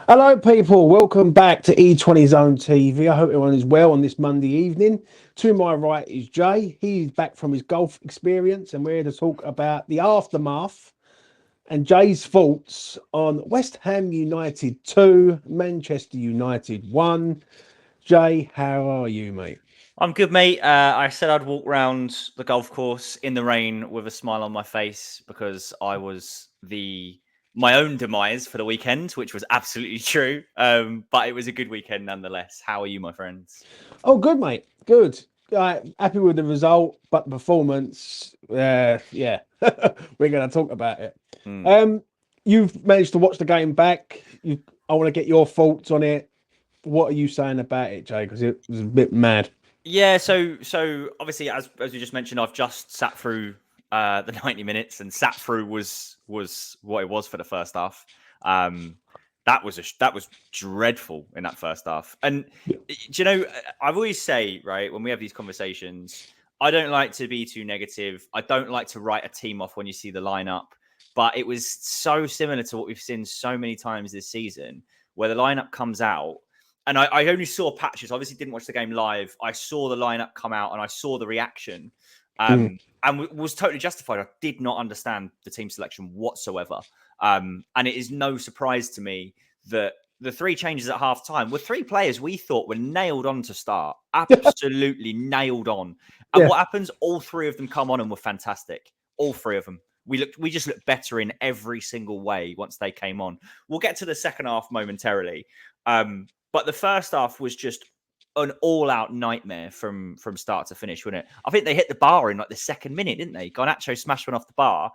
Hello people, welcome back to E20 Zone TV. I hope everyone is well on this Monday evening. To my right is Jay. He's back from his golf experience and we're here to talk about the aftermath and Jay's thoughts on West Ham United 2, Manchester United 1. Jay, how are you, mate? I'm good, mate. I said I'd walk around the golf course in the rain with a smile on my face because I was my own demise for the weekend, which was absolutely true. But it was a good weekend nonetheless. How are you, my friends? Oh, good, mate. Good. Happy with the result, but the performance, yeah, we're going to talk about it. You've managed to watch the game back. I want to get your thoughts on it. What are you saying about it, Jay? Because it was a bit mad. Yeah, so obviously, as we just mentioned, I've just sat through the 90 minutes, and sat through was what it was for the first half. That was dreadful in that first half. And do you know, I've always say, right, when we have these conversations, I don't like to be too negative. I don't like to write a team off when you see the lineup. But it was so similar to what we've seen so many times this season, where the lineup comes out. And I only saw patches. Obviously, didn't watch the game live. I saw the lineup come out and I saw the reaction, and was totally justified. I did not understand the team selection whatsoever. And it is no surprise to me that the three changes at half time were three players we thought were nailed on to start. Absolutely nailed on. And what happens? All three of them come on and were fantastic. All three of them. We just looked better in every single way once they came on. We'll get to the second half momentarily. But the first half was just an all-out nightmare from start to finish, wasn't it? I think they hit the bar in like the second minute, didn't they? Garnacho smashed one off the bar.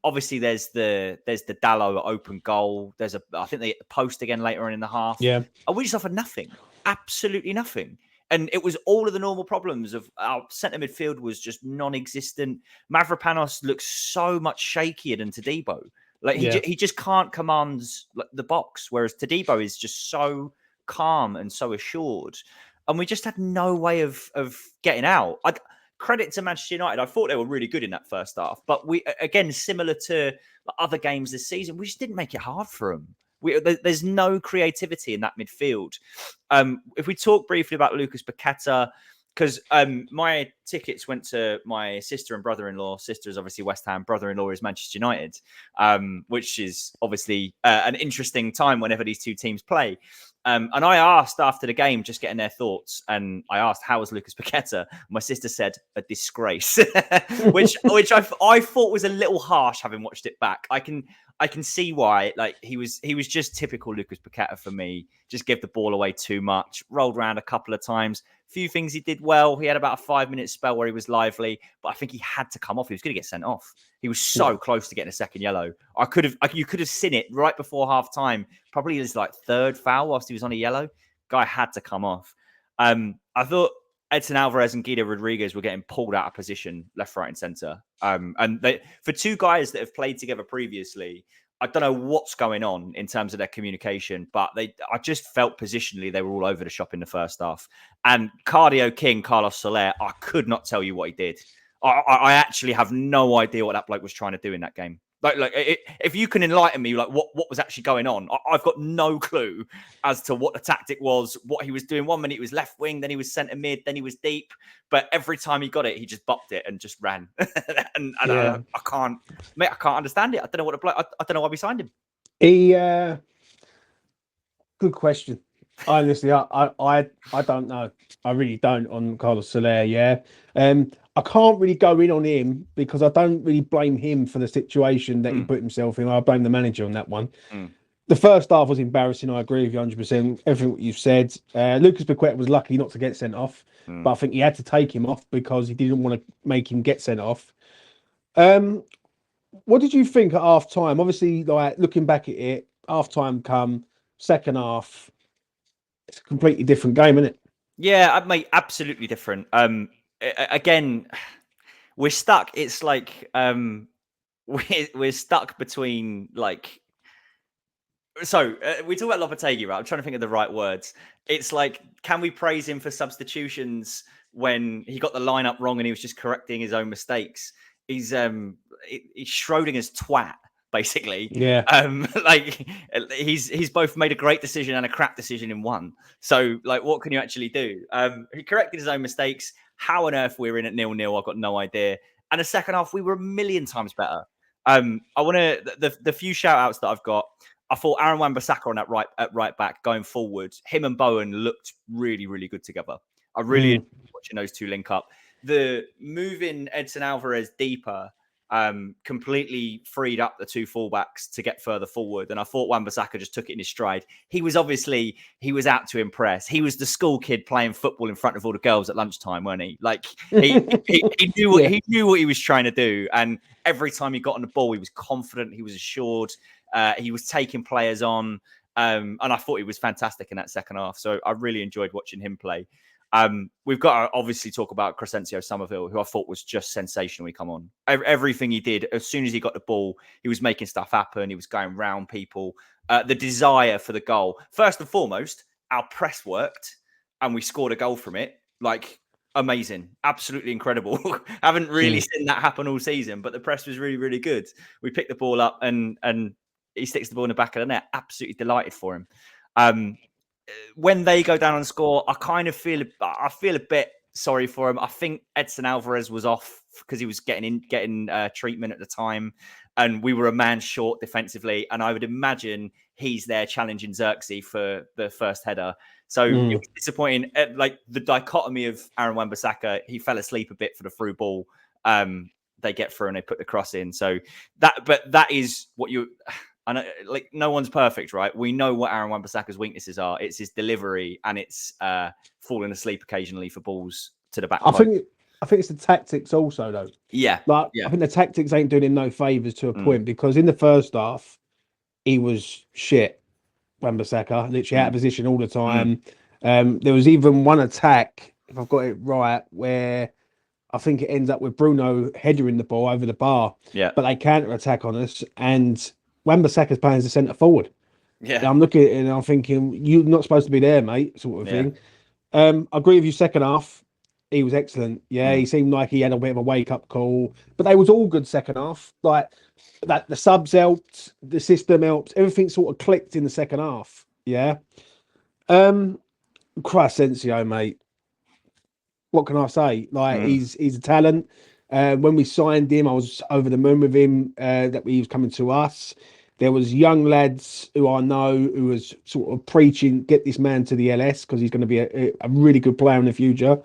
Obviously, there's the Dalot open goal. I think they hit the post again later on in the half. Yeah, and we just offered nothing, absolutely nothing. And it was all of the normal problems of our centre midfield was just non-existent. Mavropanos looks so much shakier than Todibo. Like he just can't command the box, whereas Todibo is just so calm and so assured. And we just had no way of getting out. Credit to Manchester United. I thought they were really good in that first half. But we, again, similar to other games this season, we just didn't make it hard for them. There's no creativity in that midfield. If we talk briefly about Lucas Paqueta, because my tickets went to my sister and brother-in-law. Sister is obviously West Ham. Brother-in-law is Manchester United, which is obviously an interesting time whenever these two teams play. And I asked after the game, just getting their thoughts, and I asked, how was Lucas Paqueta? My sister said, a disgrace, which I thought was a little harsh having watched it back. I can see why. Like he was just typical Lucas Paqueta for me. Just give the ball away too much. Rolled around a couple of times. Few things he did well. He had about a 5-minute spell where he was lively, but I think he had to come off. He was going to get sent off. He was so close to getting a second yellow. You could have seen it right before half time. Probably his like third foul whilst he was on a yellow. Guy had to come off. I thought Edson Alvarez and Guido Rodriguez were getting pulled out of position left, right, and centre. And for two guys that have played together previously, I don't know what's going on in terms of their communication, but I just felt positionally they were all over the shop in the first half. And Cardio King, Carlos Soler, I could not tell you what he did. I actually have no idea what that bloke was trying to do in that game. If you can enlighten me, like what was actually going on, I've got no clue as to what the tactic was, what he was doing. 1 minute he was left wing, then he was centre mid, then he was deep. But every time he got it, he just bopped it and just ran. and I can't understand it. I don't know what the bloke. I don't know why we signed him. Good question. Honestly, I don't know. I really don't on Carlos Soler. Yeah. I can't really go in on him because I don't really blame him for the situation that he put himself in. I blame the manager on that one. The first half was embarrassing. I agree with you 100%. Everything what you've said. Lucas Paqueta was lucky not to get sent off, but I think he had to take him off because he didn't want to make him get sent off. What did you think at half time? Obviously, like looking back at it, half time come, second half, it's a completely different game, isn't it? Yeah, mate, absolutely different. Again, we're stuck. It's like we're stuck between like So we talk about Lopetegui, right? I'm trying to think of the right words. It's like, can we praise him for substitutions when he got the lineup wrong and he was just correcting his own mistakes? He's Schrodinger's twat, basically. Yeah. Like he's both made a great decision and a crap decision in one. So like, what can you actually do? He corrected his own mistakes. How on earth we were in at 0-0? I've got no idea. And the second half, we were a million times better. I want to the few shout outs that I've got. I thought Aaron Wan-Bissaka on that right back going forward, him and Bowen looked really, really good together. I really enjoyed watching those two link up. The moving Edson Alvarez deeper completely freed up the two fullbacks to get further forward. And I thought Wan-Bissaka just took it in his stride. He was out to impress. He was the school kid playing football in front of all the girls at lunchtime, wasn't he? Like he knew he knew what he was trying to do. And every time he got on the ball, he was confident. He was assured. He was taking players on. And I thought he was fantastic in that second half. So I really enjoyed watching him play. We've got to obviously talk about Crysencio Summerville, who I thought was just sensational. He come on. Everything he did, as soon as he got the ball, he was making stuff happen. He was going round people. The desire for the goal. First and foremost, our press worked and we scored a goal from it. Like, amazing. Absolutely incredible. Haven't really seen that happen all season, but the press was really, really good. We picked the ball up and he sticks the ball in the back of the net. Absolutely delighted for him. When they go down and score, I feel a bit sorry for him. I think Edson Alvarez was off because he was getting treatment at the time, and we were a man short defensively. And I would imagine he's there challenging Xerxes for the first header. So it was disappointing. Like the dichotomy of Aaron Wan-Bissaka, he fell asleep a bit for the through ball. They get through and they put the cross in. So that is what you. And like, no one's perfect, right? We know what Aaron Wan-Bissaka's weaknesses are. It's his delivery and it's falling asleep occasionally for balls to the back. I think it's the tactics also, though. Yeah. I think the tactics ain't doing him no favours to a point, because in the first half, he was shit. Wan-Bissaka, literally out of position all the time. There was even one attack, if I've got it right, where I think it ends up with Bruno headering the ball over the bar. Yeah. But they counter attack on us, and Wan-Bissaka's playing as a centre forward. Yeah. And I'm looking at it and I'm thinking, you're not supposed to be there, mate, sort of thing. I agree with you. Second half, he was excellent. Yeah, he seemed like he had a bit of a wake up call, but they was all good second half. Like that, the subs helped, the system helped, everything sort of clicked in the second half. Yeah. Crysencio, mate. What can I say? Like he's a talent. When we signed him, I was over the moon with him that he was coming to us. There was young lads who I know who was sort of preaching, get this man to the LS because he's going to be a really good player in the future.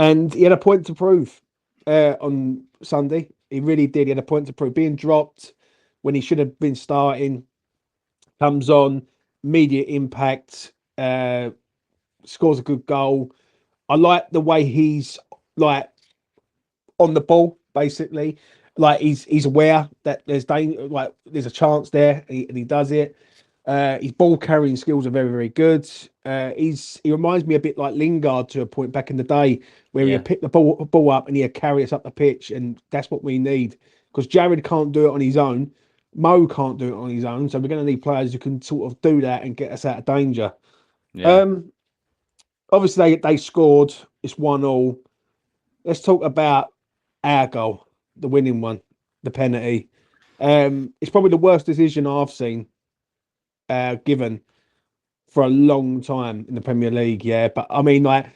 And he had a point to prove on Sunday. He really did. He had a point to prove. Being dropped when he should have been starting, comes on, immediate impact, scores a good goal. I like the way he's like on the ball, basically. Like he's aware that there's danger, like there's a chance there, and he does it. His ball carrying skills are very, very good. He reminds me a bit like Lingard to a point back in the day, where he'd pick the ball up and he'd carry us up the pitch, and that's what we need, because Jared can't do it on his own. Mo can't do it on his own, so we're going to need players who can sort of do that and get us out of danger. Yeah. Obviously they scored. It's 1-1. Let's talk about our goal, the winning one, the penalty. It's probably the worst decision I've seen given for a long time in the Premier League. Yeah, but I mean, like,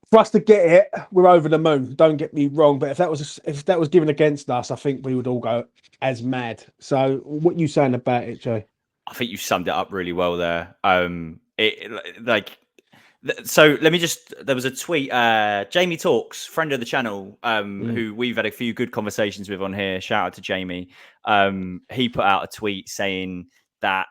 for us to get it, we're over the moon. Don't get me wrong, but if that was given against us, I think we would all go as mad. So, what are you saying about it, Jay? I think you summed it up really well there. So let me just, there was a tweet, Jamie Talks, friend of the channel, who we've had a few good conversations with on here. Shout out to Jamie. He put out a tweet saying that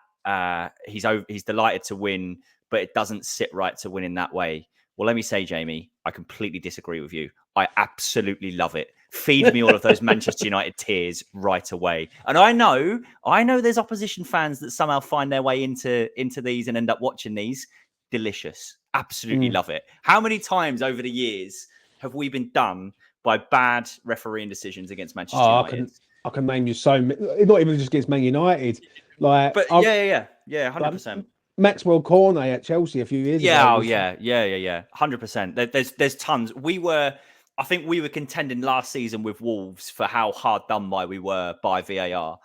he's delighted to win, but it doesn't sit right to win in that way. Well, let me say, Jamie, I completely disagree with you. I absolutely love it. Feed me all of those Manchester United tears right away. And I know there's opposition fans that somehow find their way into these and end up watching these. Delicious. Absolutely love it. How many times over the years have we been done by bad refereeing decisions against Manchester United? I can name you so many, not even just against Man United. Like, But yeah, 100%. Maxwell Cornet at Chelsea a few years ago. Yeah, 100%. There's tons. I think we were contending last season with Wolves for how hard done by we were by VAR.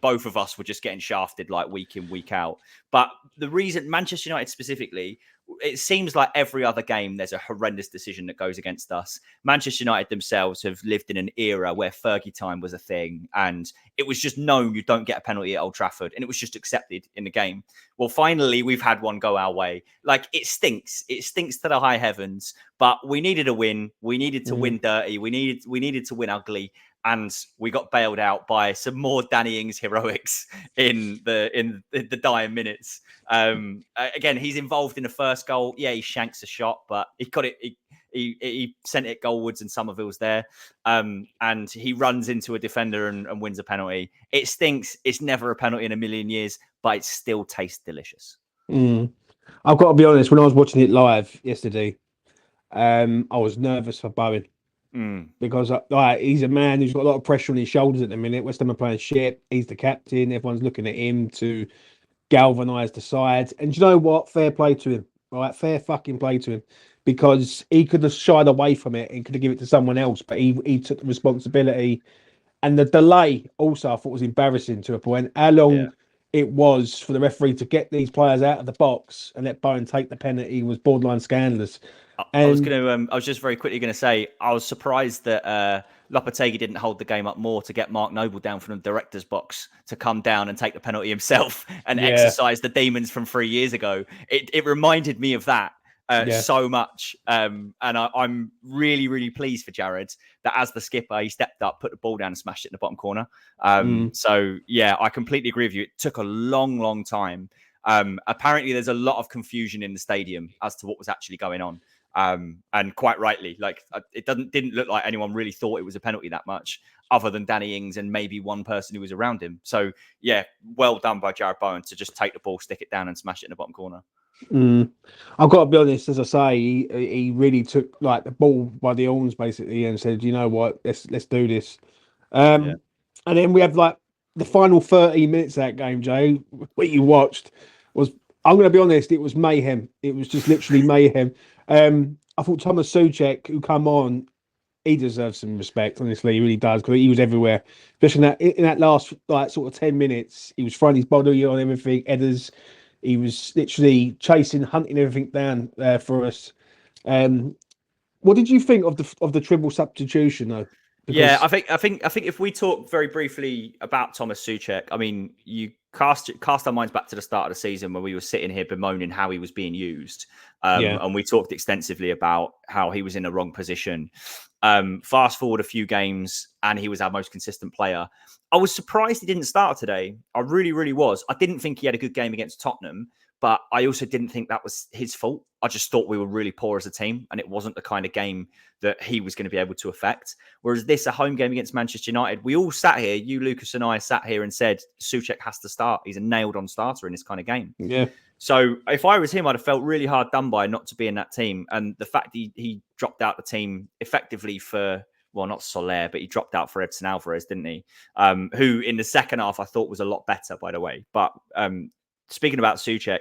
Both of us were just getting shafted like week in, week out. But the reason Manchester United specifically, it seems like every other game there's a horrendous decision that goes against us. Manchester United themselves have lived in an era where Fergie time was a thing, and it was just known you don't get a penalty at Old Trafford, and it was just accepted in the game. Well, finally, we've had one go our way. Like, it stinks. It stinks to the high heavens, but we needed a win. We needed to win dirty. We needed to win ugly. And we got bailed out by some more Danny Ings heroics in the dying minutes. Again, he's involved in the first goal. Yeah, he shanks a shot, but he got it. He sent it goalwards, and Summerville's there. And he runs into a defender and wins a penalty. It stinks. It's never a penalty in a million years, but it still tastes delicious. I've got to be honest. When I was watching it live yesterday, I was nervous for Bowen. Because he's a man who's got a lot of pressure on his shoulders at the minute. West Ham are playing shit. He's the captain. Everyone's looking at him to galvanise the side. And you know what? Fair play to him. Right? Fair fucking play to him. Because he could have shied away from it and could have given it to someone else. But he took the responsibility. And the delay also I thought was embarrassing to a point. How long it was for the referee to get these players out of the box and let Bowen take the penalty was borderline scandalous. I was just very quickly going to say, I was surprised that Lopetegui didn't hold the game up more to get Mark Noble down from the director's box to come down and take the penalty himself and exercise the demons from 3 years ago. It reminded me of that so much. And I'm really, really pleased for Jared that as the skipper, he stepped up, put the ball down and smashed it in the bottom corner. So, yeah, I completely agree with you. It took a long, long time. Apparently, there's a lot of confusion in the stadium as to what was actually going on. And quite rightly, like it didn't look like anyone really thought it was a penalty that much, other than Danny Ings and maybe one person who was around him. So yeah, well done by Jared Bowen to just take the ball, stick it down, and smash it in the bottom corner. I've got to be honest, as I say, he really took like the ball by the horns basically and said, you know what, let's do this. And then we have like the final 30 minutes of that game, Jay. What you watched was, I'm going to be honest, it was mayhem. It was just literally mayhem. I thought Thomas Souček, who come on, he deserves some respect. Honestly, he really does, because he was everywhere. Especially in that last like sort of 10 minutes, he was throwing his body on everything. Headers, he was literally chasing, hunting everything down for us. What did you think of the triple substitution though? Because... I think if we talk very briefly about Thomas Souček, I mean, you cast our minds back to the start of the season when we were sitting here bemoaning how he was being used. And we talked extensively about how he was in the wrong position. Fast forward a few games and he was our most consistent player. I was surprised he didn't start today. I really, really was. I didn't think he had a good game against Tottenham, but I also didn't think that was his fault. I just thought we were really poor as a team, and it wasn't the kind of game that he was going to be able to affect. Whereas this, a home game against Manchester United, we all sat here, you, Lucas, and I sat here and said, Souček has to start. He's a nailed-on starter in this kind of game. Yeah. So if I was him, I'd have felt really hard done by not to be in that team. And the fact he dropped out the team effectively for, well, not Soler, but he dropped out for Edson Alvarez, didn't he? Who in the second half I thought was a lot better, by the way. But speaking about Souček,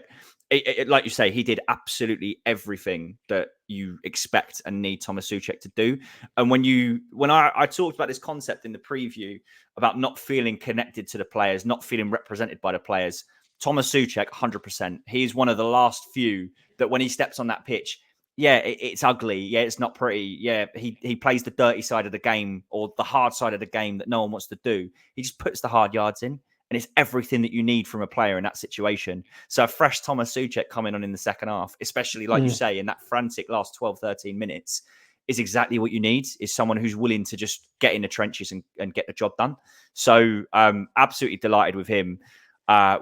like you say, he did absolutely everything that you expect and need Thomas Souček to do. And when I talked about this concept in the preview about not feeling connected to the players, not feeling represented by the players, Thomas Souček, 100%. He's one of the last few that when he steps on that pitch, it's ugly. Yeah, it's not pretty. Yeah, he plays the dirty side of the game or the hard side of the game that no one wants to do. He just puts the hard yards in. And it's everything that you need from a player in that situation. So a fresh Thomas Souček coming on in the second half, especially like you say, in that frantic last 12, 13 minutes, is exactly what you need, is someone who's willing to just get in the trenches and get the job done. So absolutely delighted with him.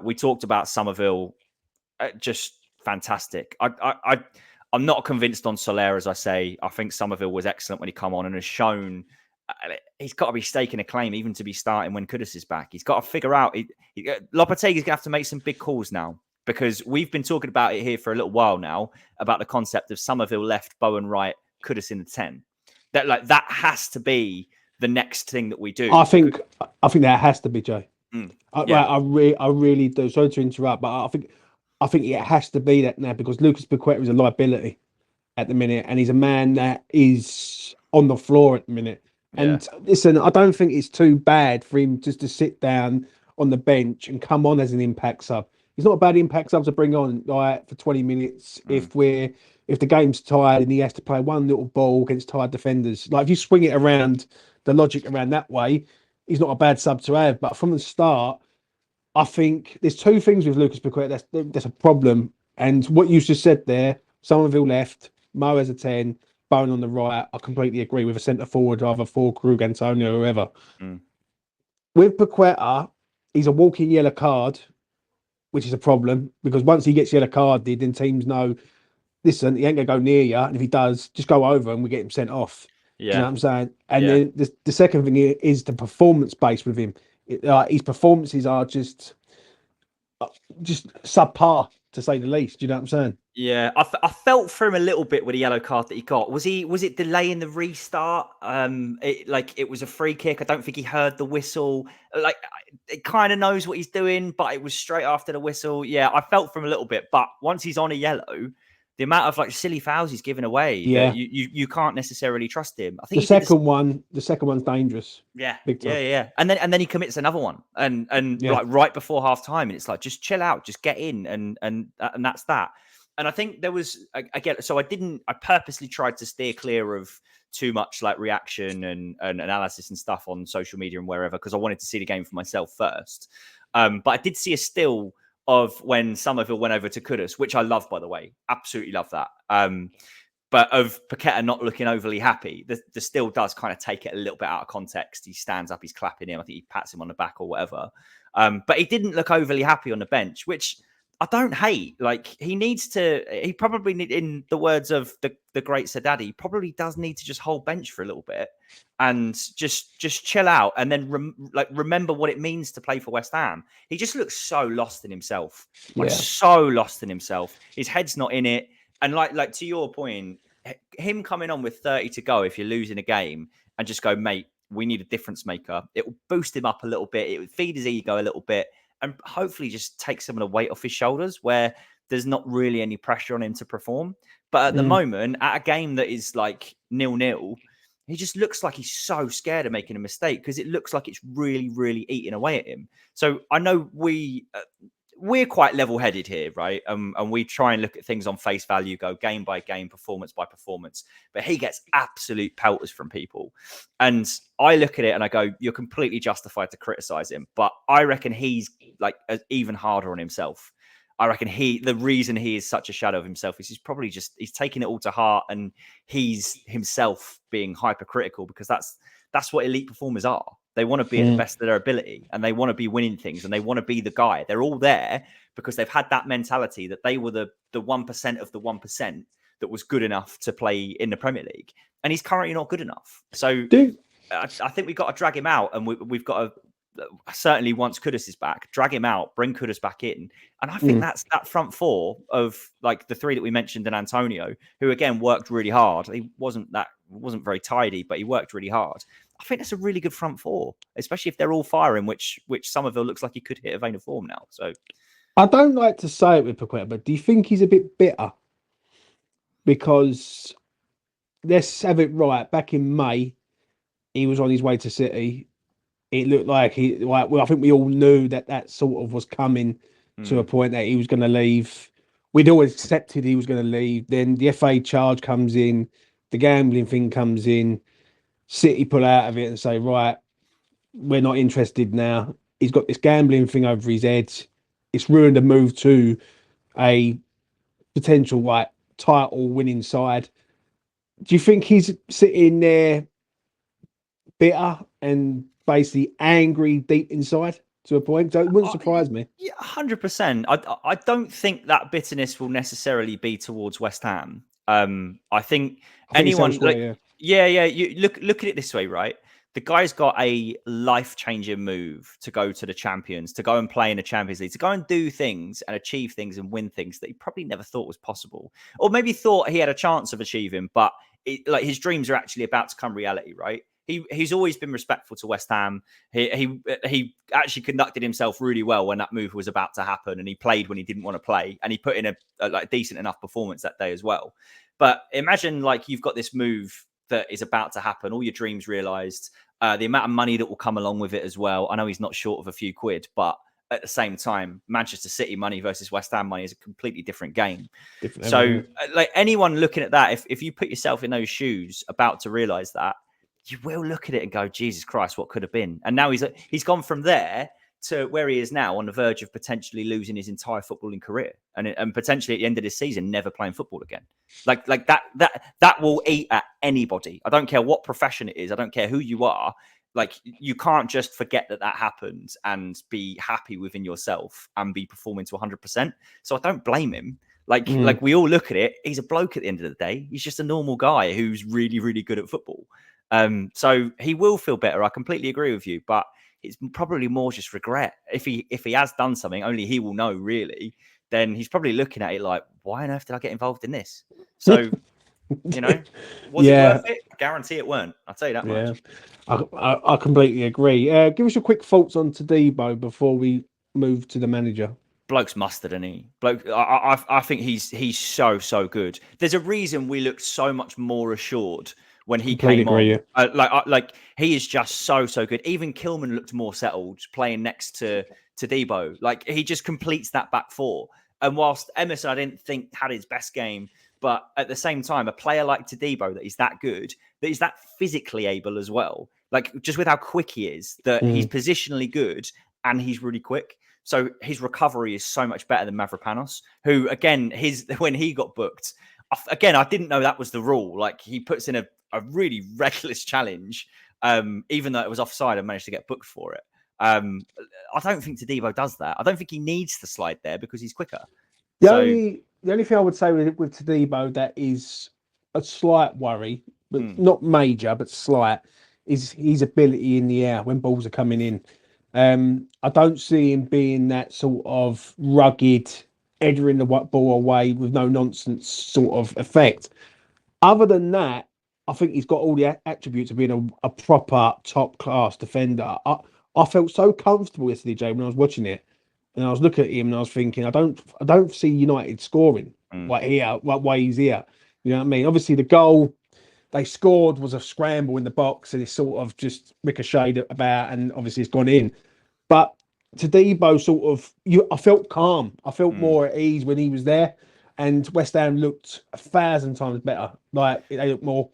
We talked about Summerville, just fantastic. I'm not convinced on Soler, as I say. I think Summerville was excellent when he come on and has shown... he's got to be staking a claim even to be starting when Kudus is back. He's got to figure out... Lopetegui's going to have to make some big calls now, because we've been talking about it here for a little while now, about the concept of Summerville left, Bowen right, Kudus in the 10. That has to be the next thing that we do. I think that has to be, Joe. Yeah, I really do. Sorry to interrupt, but I think it has to be that now because Lucas Paqueta is a liability at the minute, and he's a man that is on the floor at the minute. yeah, And listen, I don't think it's too bad for him just to sit down on the bench and come on as an impact sub. He's not a bad impact sub to bring on like for 20 minutes if the game's tired and he has to play one little ball against tired defenders. Like if you swing it around the logic around that way, he's not a bad sub to have. But from the start, I think there's two things with Lucas Paqueta that's a problem. And what you just said there, Summerville left, Mo as a 10, Bowen on the right. I completely agree with a centre forward, either for Krug, Antonio, whoever. mm, With Paqueta, he's a walking yellow card, which is a problem because once he gets yellow carded, then teams know, listen, he ain't going to go near you. And if he does, just go over and we get him sent off. Do you know yeah, what I'm saying? And yeah. then the second thing is the performance base with him. His performances are just subpar to say the least. Do you know what I'm saying? Yeah, I felt for him a little bit with the yellow card that he got. Was it delaying the restart? It was a free kick. I don't think he heard the whistle. Like it kind of knows what he's doing, but it was straight after the whistle. Yeah, I felt for him a little bit, but once he's on a yellow, the amount of like silly fouls he's given away that Yeah. you can't necessarily trust him. I think The he did this. second one's dangerous. Yeah, Big time. yeah. And then he commits another one, and Yeah. like right before half time, and it's like just chill out, just get in, and that's that. And I think there was again, so I purposely tried to steer clear of too much like reaction and analysis and stuff on social media and wherever because I wanted to see the game for myself first. But I did see a still of when Summerville went over to Kudus, which I love, by the way, absolutely love that. But of Paqueta not looking overly happy, the still does kind of take it a little bit out of context. He stands up, he's clapping him. I think he pats him on the back or whatever. But he didn't look overly happy on the bench, which I don't hate. Like he probably need, in the words of the great Sir Daddy, probably does need to just hold bench for a little bit and just chill out and then remember what it means to play for West Ham. He just looks so lost in himself, like Yeah. so lost in himself. His head's not in it. And like to your point, him coming on with 30 to go, if you're losing a game and just go, mate, we need a difference maker. It will boost him up a little bit. It would feed his ego a little bit and hopefully just take some of the weight off his shoulders where there's not really any pressure on him to perform. But at the moment, at a game that is like 0-0, he just looks like he's so scared of making a mistake because it looks like it's really, really eating away at him. So I know we're quite level-headed here, right? And we try and look at things on face value, go game by game, performance by performance. But he gets absolute pelters from people. And I look at it and I go, you're completely justified to criticize him. But I reckon he's like even harder on himself. I reckon the reason he is such a shadow of himself is he's taking it all to heart and he's himself being hypercritical because that's what elite performers are. They want to be at the best of their ability and they want to be winning things and they want to be the guy. They're all there because they've had that mentality that they were the 1% of the 1% that was good enough to play in the Premier League. And he's currently not good enough. So I think we've got to drag him out and we've got to certainly once Kudus is back, drag him out, bring Kudus back in. And I think that's that front four of like the three that we mentioned and Antonio, who again worked really hard. He wasn't very tidy, but he worked really hard. I think that's a really good front four, especially if they're all firing, which Summerville looks like he could hit a vein of form now. So I don't like to say it with Paqueta, but do you think he's a bit bitter? Because let's have it right. Back in May, he was on his way to City. It looked like I think we all knew that sort of was coming to a point that he was going to leave. We'd always accepted he was going to leave. Then the FA charge comes in, the gambling thing comes in. City pull out of it and say, right, we're not interested now. He's got this gambling thing over his head. It's ruined a move to a potential like title winning side. Do you think he's sitting there bitter and basically angry deep inside to a point? So it wouldn't surprise me. Yeah, 100%. I don't think that bitterness will necessarily be towards West Ham. I think anyone elsewhere, yeah. You look at it this way, right? The guy's got a life-changing move to go to the Champions, to go and play in the Champions League, to go and do things and achieve things and win things that he probably never thought was possible, or maybe thought he had a chance of achieving, but his dreams are actually about to come reality, right? he's always been respectful to West Ham. He actually conducted himself really well when that move was about to happen, and he played when he didn't want to play, and he put in a like decent enough performance that day as well. But imagine like you've got this move that is about to happen, all your dreams realized, the amount of money that will come along with it as well. I know he's not short of a few quid, but at the same time, Manchester City money versus West Ham money is a completely different game. So, like anyone looking at that, if you put yourself in those shoes, about to realise that, you will look at it and go, Jesus Christ, what could have been? And now he's gone from there to where he is now, on the verge of potentially losing his entire footballing career, and potentially at the end of this season, never playing football again. Like that will eat at anybody. I don't care what profession it is. I don't care who you are. Like, you can't just forget that happened and be happy within yourself and be performing to 100%. So I don't blame him. Like we all look at it. He's a bloke at the end of the day. He's just a normal guy who's really, really good at football. So he will feel better. I completely agree with you, but it's probably more just regret. If he has done something, only he will know, really. Then he's probably looking at it like, why on earth did I get involved in this? So, was it worth it? I guarantee it weren't. I'll tell you that much. I completely agree. Give us your quick thoughts on Todibo before we move to the manager. Bloke's mustard, isn't he? I think he's so good. There's a reason we looked so much more assured when he came on. Yeah. Like he is just so good. Even Kilman looked more settled playing next to Debo. Like, he just completes that back four. And whilst Emerson, I didn't think had his best game, but at the same time, a player like Todibo that is that good, that is that physically able as well. Like, just with how quick he is, that he's positionally good and he's really quick. So his recovery is so much better than Mavropanos, who, again, when he got booked, again, I didn't know that was the rule. Like, he puts in a really reckless challenge, even though it was offside, and managed to get booked for it. I don't think Todibo does that. I don't think he needs to slide there because he's quicker. The only thing I would say with Todibo that is a slight worry, but not major, but slight, is his ability in the air when balls are coming in. I don't see him being that sort of rugged, headering the ball away with no nonsense sort of effect. Other than that, I think he's got all the attributes of being a proper top class defender. I felt so comfortable yesterday, Jay, when I was watching it, and I was looking at him and I was thinking, I don't see United scoring why he's here. You know what I mean? Obviously, the goal they scored was a scramble in the box, and it's sort of just ricocheted about, and obviously it's gone in. But Todibo sort of, I felt calm. I felt more at ease when he was there, and West Ham looked 1,000 times better. Like, they looked more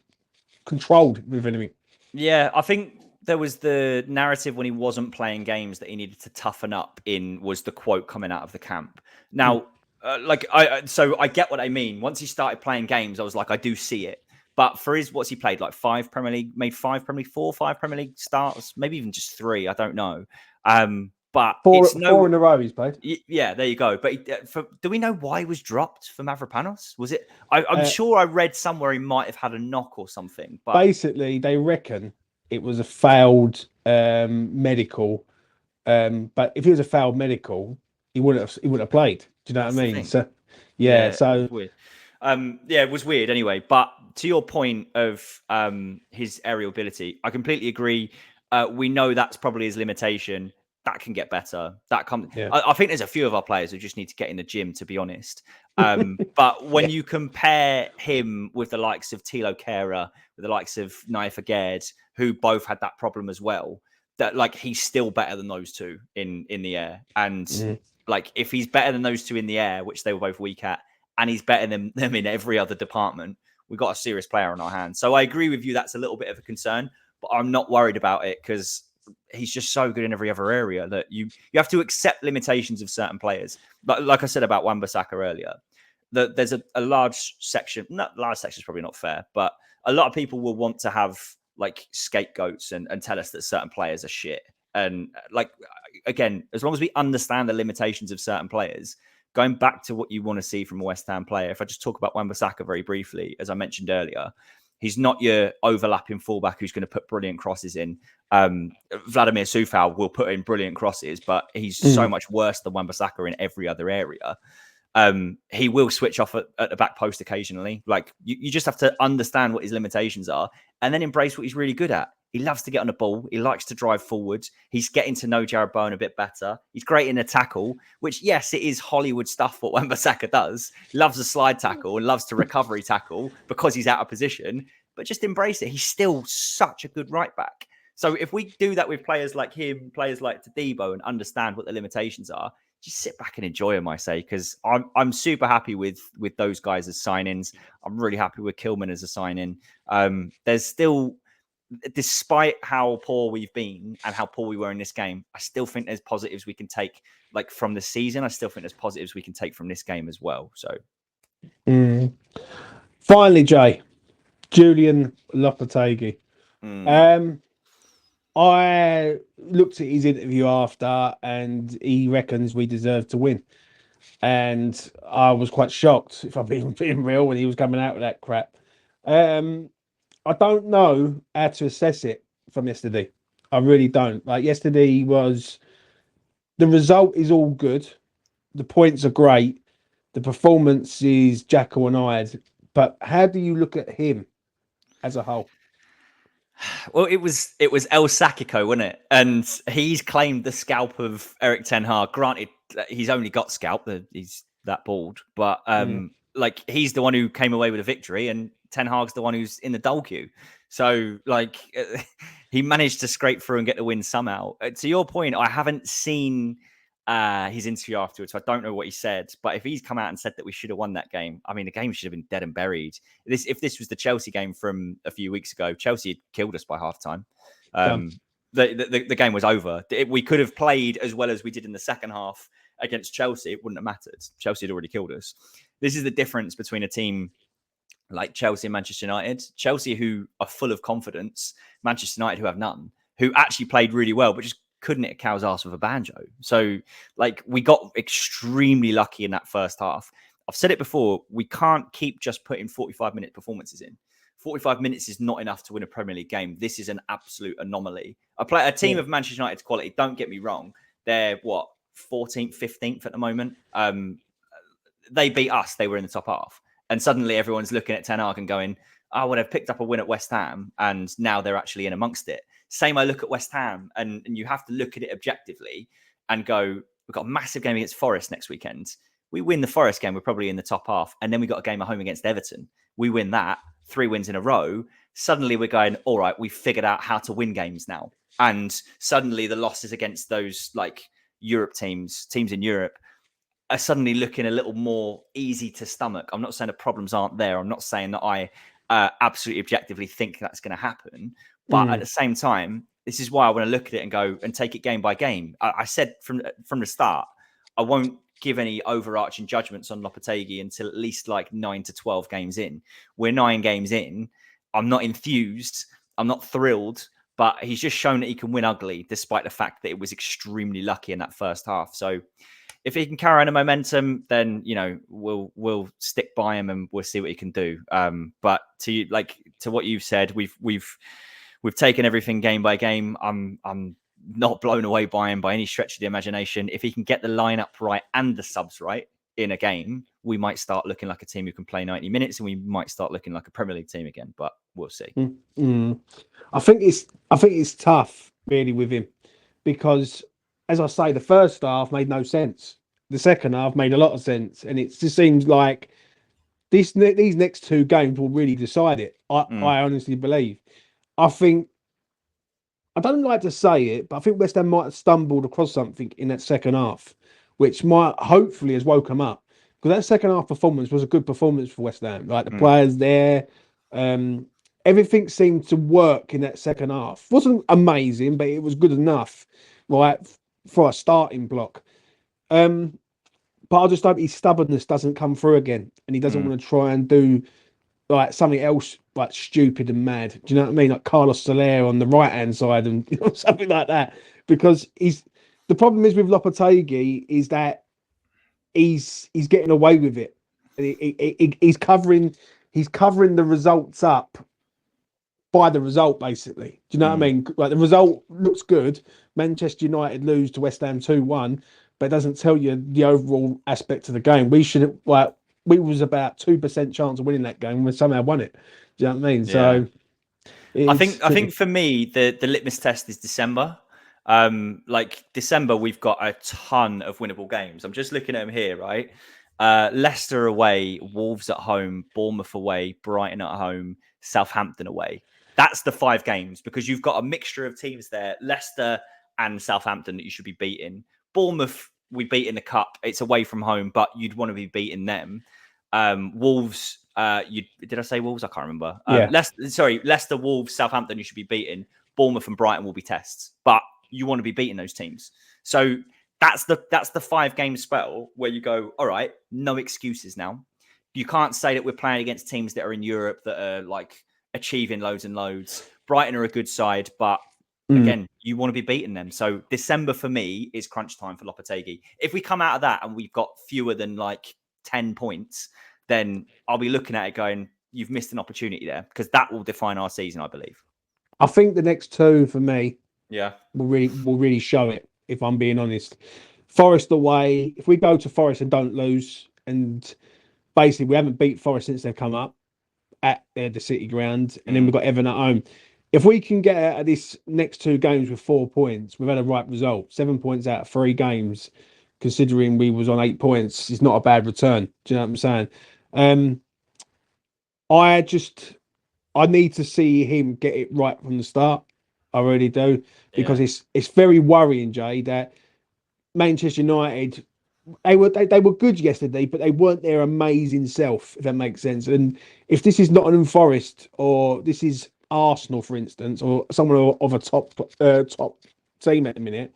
controlled with anything. Yeah, I think there was the narrative when he wasn't playing games that he needed to toughen up in, was the quote coming out of the camp. Now, so I get what I mean. Once he started playing games, I was like, I do see it. But for what's he played? Like 5 Premier League, made 5 Premier League, 5 Premier League starts, maybe even just 3. I don't know. But four in a row he's played. Yeah, there you go. But do we know why he was dropped for Mavropanos? Was it? I'm sure I read somewhere he might have had a knock or something. But basically, they reckon it was a failed medical. But if it was a failed medical, he wouldn't have played. Do you know what I mean? So yeah, so weird. It was weird anyway. But to your point of his aerial ability, I completely agree. We know that's probably his limitation. That can get better. I think there's a few of our players who just need to get in the gym, to be honest. But when you compare him with the likes of Thilo Kehrer, with the likes of Naif Aguerd, who both had that problem as well, that like he's still better than those two in the air. And like, if he's better than those two in the air, which they were both weak at, and he's better than them in every other department, we've got a serious player on our hands. So I agree with you. That's a little bit of a concern, but I'm not worried about it because he's just so good in every other area that you have to accept limitations of certain players. Like I said about Wan-Bissaka earlier, that there's a large section, not large section is probably not fair, but a lot of people will want to have like scapegoats and tell us that certain players are shit. And like, again, as long as we understand the limitations of certain players, going back to what you want to see from a West Ham player, if I just talk about Wan-Bissaka very briefly, as I mentioned earlier, he's not your overlapping fullback who's going to put brilliant crosses in. Vladimir Sufal will put in brilliant crosses, but he's so much worse than Wan-Bissaka in every other area. He will switch off at the back post occasionally. Like, you just have to understand what his limitations are and then embrace what he's really good at. He loves to get on the ball. He likes to drive forward. He's getting to know Jared Bowen a bit better. He's great in a tackle, which, yes, it is Hollywood stuff what Wan-Bissaka does. Loves a slide tackle and loves to recovery tackle because he's out of position. But just embrace it. He's still such a good right back. So if we do that with players like him, players like Tadibo, and understand what the limitations are, just sit back and enjoy them, I say, because I'm super happy with those guys as sign-ins. I'm really happy with Kilman as a sign-in. There's still, despite how poor we've been and how poor we were in this game, I still think there's positives we can take, like from the season. I still think there's positives we can take from this game as well. So, Finally, Jay, Julian Lopetegui. I looked at his interview after, and he reckons we deserve to win. And I was quite shocked, if I'm being real, when he was coming out with that crap. I don't know how to assess it from yesterday. I really don't. Like, yesterday was, the result is all good. The points are great. The performance is Jackal and Eyed. But how do you look at him as a whole? Well, it was El Sakiko, wasn't it? And he's claimed the scalp of Eric Ten Hag. Granted, he's only got scalp. He's that bald. But like, he's the one who came away with a victory, and Ten Hag's the one who's in the dull queue. So, like, he managed to scrape through and get the win somehow. To your point, I haven't seen his interview afterwards, so I don't know what he said. But if he's come out and said that we should have won that game, I mean, the game should have been dead and buried. If this was the Chelsea game from a few weeks ago, Chelsea had killed us by halftime. The game was over. We could have played as well as we did in the second half against Chelsea. It wouldn't have mattered. Chelsea had already killed us. This is the difference between a team like Chelsea and Manchester United. Chelsea, who are full of confidence, Manchester United, who have none, who actually played really well, but just couldn't hit a cow's ass with a banjo. So, like, we got extremely lucky in that first half. I've said it before, we can't keep just putting 45-minute performances in. 45 minutes is not enough to win a Premier League game. This is an absolute anomaly. A team of Manchester United's quality, don't get me wrong, they're, 14th, 15th at the moment? They beat us, they were in the top half. And suddenly everyone's looking at Ten Hag and going, oh, well, they've picked up a win at West Ham, and now they're actually in amongst it. Same, I look at West Ham, and you have to look at it objectively and go, we've got a massive game against Forest next weekend. We win the Forest game, we're probably in the top half. And then we got a game at home against Everton. We win that, 3 wins in a row. Suddenly we're going, all right, we've figured out how to win games now. And suddenly the losses against those, like, Europe teams in Europe, are suddenly looking a little more easy to stomach. I'm not saying the problems aren't there. I'm not saying that I absolutely objectively think that's going to happen. But at the same time, this is why I want to look at it and go and take it game by game. I said from the start, I won't give any overarching judgments on Lopetegui until at least like 9 to 12 games in. We're 9 games in. I'm not enthused. I'm not thrilled. But he's just shown that he can win ugly, despite the fact that it was extremely lucky in that first half. So if he can carry on the momentum, then, you know, we'll stick by him and we'll see what he can do. But to what you've said, we've taken everything game by game. I'm not blown away by him by any stretch of the imagination. If he can get the lineup right and the subs right in a game, we might start looking like a team who can play 90 minutes, and we might start looking like a Premier League team again. But we'll see. I think it's tough really with him, because, as I say, the first half made no sense. The second half made a lot of sense, and it just seems like these next 2 games will really decide it. I honestly believe. I don't like to say it, but I think West Ham might have stumbled across something in that second half, which might hopefully has woke them up. Because that second half performance was a good performance for West Ham. Like, the players there, everything seemed to work in that second half. Wasn't amazing, but it was good enough, right, for a starting block. But I just hope his stubbornness doesn't come through again, and he doesn't want to try and do like something else, like stupid and mad. Do you know what I mean? Like Carlos Soler on the right hand side, and something like that. Because the problem is with Lopetegui is that he's getting away with it. He's covering the results up by the result, basically. Do you know what I mean? Like, the result looks good. Manchester United lose to West Ham 2-1, but it doesn't tell you the overall aspect of the game. We was about 2% chance of winning that game. We somehow won it. Do you know what I mean? Yeah. So I think for me the litmus test is December. Like December, we've got a ton of winnable games. I'm just looking at them here, right? Leicester away, Wolves at home, Bournemouth away, Brighton at home, Southampton away. That's the 5 games because you've got a mixture of teams there, Leicester and Southampton that you should be beating. Bournemouth, we beat in the cup. It's away from home, but you'd want to be beating them. Wolves, did I say Wolves? I can't remember. Yeah. Leicester, Wolves, Southampton, you should be beating. Bournemouth and Brighton will be tests, but you want to be beating those teams. So that's the 5-game spell where you go, all right, no excuses now. You can't say that we're playing against teams that are in Europe that are like achieving loads and loads. Brighton are a good side, but again, you want to be beating them. So December for me is crunch time for Lopetegui. If we come out of that and we've got fewer than like 10 points, then I'll be looking at it going, you've missed an opportunity there, because that will define our season, I believe. I think the next 2 for me will will really show it, if I'm being honest. Forest away, if we go to Forest and don't lose, and basically we haven't beat Forest since they've come up at the City ground, and then we've got Everton at home. If we can get out of this next 2 games with 4 points, we've had a right result. 7 points out of 3 games, considering we was on 8 points, is not a bad return. Do you know what I'm saying? I need to see him get it right from the start. I really do, because it's very worrying, Jay, that Manchester United, they were good yesterday, but they weren't their amazing self, if that makes sense. And if this is Nottingham Forest, or this is Arsenal, for instance, or someone of a top team at the minute,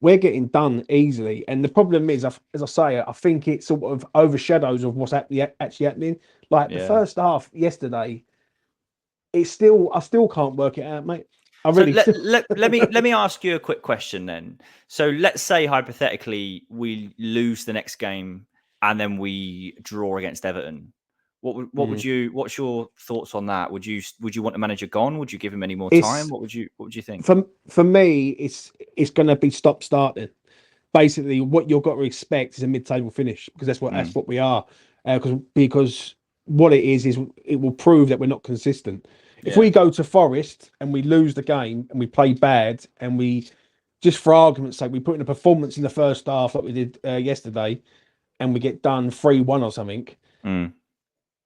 we're getting done easily. And the problem is, as I say, I think it sort of overshadows of what's actually happening. Like the first half yesterday, I still can't work it out, mate. Let me ask you a quick question then. So let's say hypothetically we lose the next game and then we draw against Everton. What's your thoughts on that? Would you want the manager gone? Would you give him any more time? What would you think? For me, it's going to be stop starting. Basically, what you've got to expect is a mid-table finish, because that's what we are. Because what it is it will prove that we're not consistent. If we go to Forest and we lose the game and we play bad, and we, just for argument's sake, we put in a performance in the first half like we did yesterday, and we get done 3-1 or something,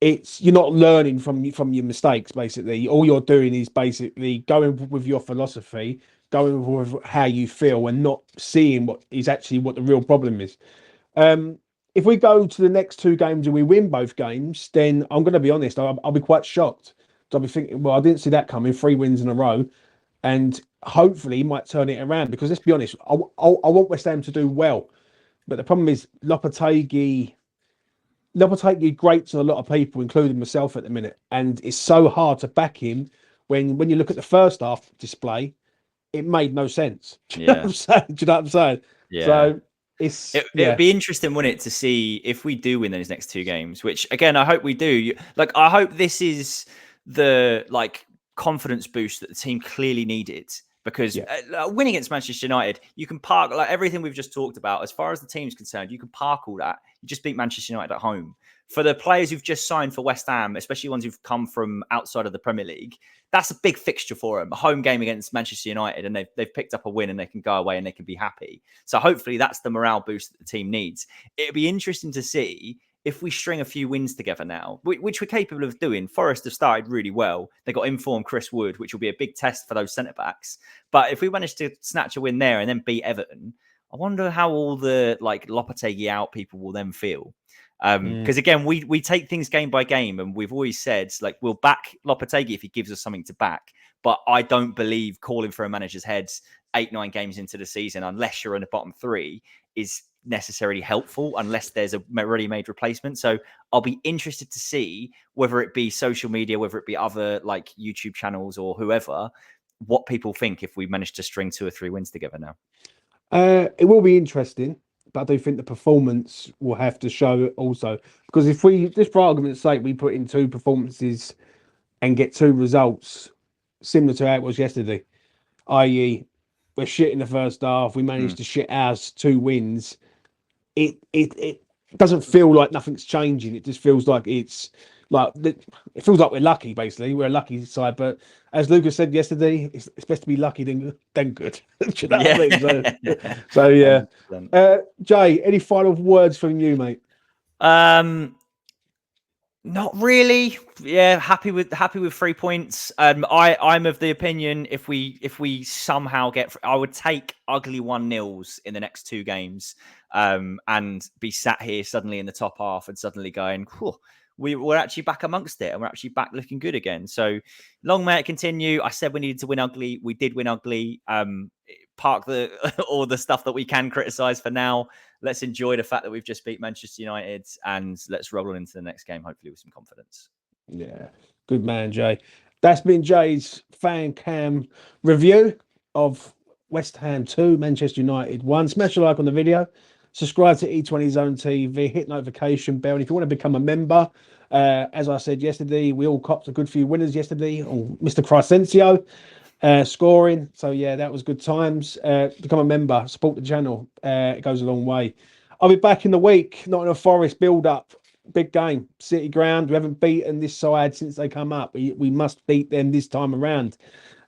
you're not learning from your mistakes. Basically, all you're doing is basically going with your philosophy, going with how you feel, and not seeing what the real problem is. If we go to the next 2 games and we win both games, then I'm going to be honest, I'll be quite shocked. I'll be thinking, well, I didn't see that coming. 3 wins in a row, and hopefully he might turn it around. Because let's be honest, I want West Ham to do well, but the problem is Lopetegui grates on a lot of people, including myself at the minute, and it's so hard to back him when you look at the first half display. It made no sense. Do you know what I'm saying? Yeah. So it'd be interesting, wouldn't it, to see if we do win those next 2 games, which again I hope we do. I hope this is the confidence boost that the team clearly needed, because winning against Manchester United, you can park everything we've just talked about. As far as the team's concerned, you can park all that. You just beat Manchester United at home. For the players who've just signed for West Ham, especially ones who've come from outside of the Premier League, that's a big fixture for them. A home game against Manchester United, and they've picked up a win, and they can go away and they can be happy. So hopefully that's the morale boost that the team needs. It'd be interesting to see if we string a few wins together now, which we're capable of doing. Forest have started really well. They got informed Chris Wood, which will be a big test for those centre-backs. But if we manage to snatch a win there and then beat Everton, I wonder how all the Lopetegui out people will then feel. Because again, we take things game by game, and we've always said we'll back Lopetegui if he gives us something to back. But I don't believe calling for a manager's head 8-9 games into the season, unless you're in the bottom 3, is necessarily helpful, unless there's a ready-made replacement. So I'll be interested to see, whether it be social media, whether it be other YouTube channels or whoever, what people think if we manage to string 2 or 3 wins together now. It will be interesting, but I do think the performance will have to show also. Because if we, just for argument's sake, we put in 2 performances and get 2 results similar to how it was yesterday, i.e., we're shit in the first half, we managed to shit ours, 2 wins. It doesn't feel like nothing's changing. It just feels like it's like it feels like we're lucky. Basically, we're a lucky side. But as Lucas said yesterday, it's best to be lucky than good. Do you know what I mean? So yeah. 100%. Jay, any final words from you, mate? Not really. Yeah, happy with 3 points. I'm of the opinion if we somehow I would take ugly 1-0s in the next 2 games, and be sat here suddenly in the top half and suddenly going, we're actually back amongst it and we're actually back looking good again. So long may it continue. I said we needed to win ugly. We did win ugly. Park all the stuff that we can criticize for now. Let's enjoy the fact that we've just beat Manchester United, and let's roll on into the next game, hopefully with some confidence. Yeah, good man, Jay. That's been Jay's Fancam review of West Ham 2, Manchester United 1. Smash a like on the video. Subscribe to E20 Zone TV. Hit notification bell. And if you want to become a member, as I said yesterday, we all copped a good few winners yesterday on Mr. Crysencio scoring. So yeah, that was good times. Become a member, support the channel. It goes a long way. I'll be back in the week. Nottingham Forest build up, big game, City Ground. We haven't beaten this side since they come up. We must beat them this time around.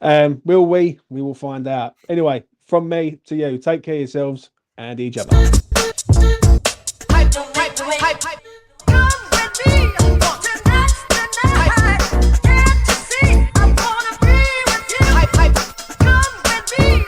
Will we? We will find out. Anyway, from me to you, take care of yourselves and each other.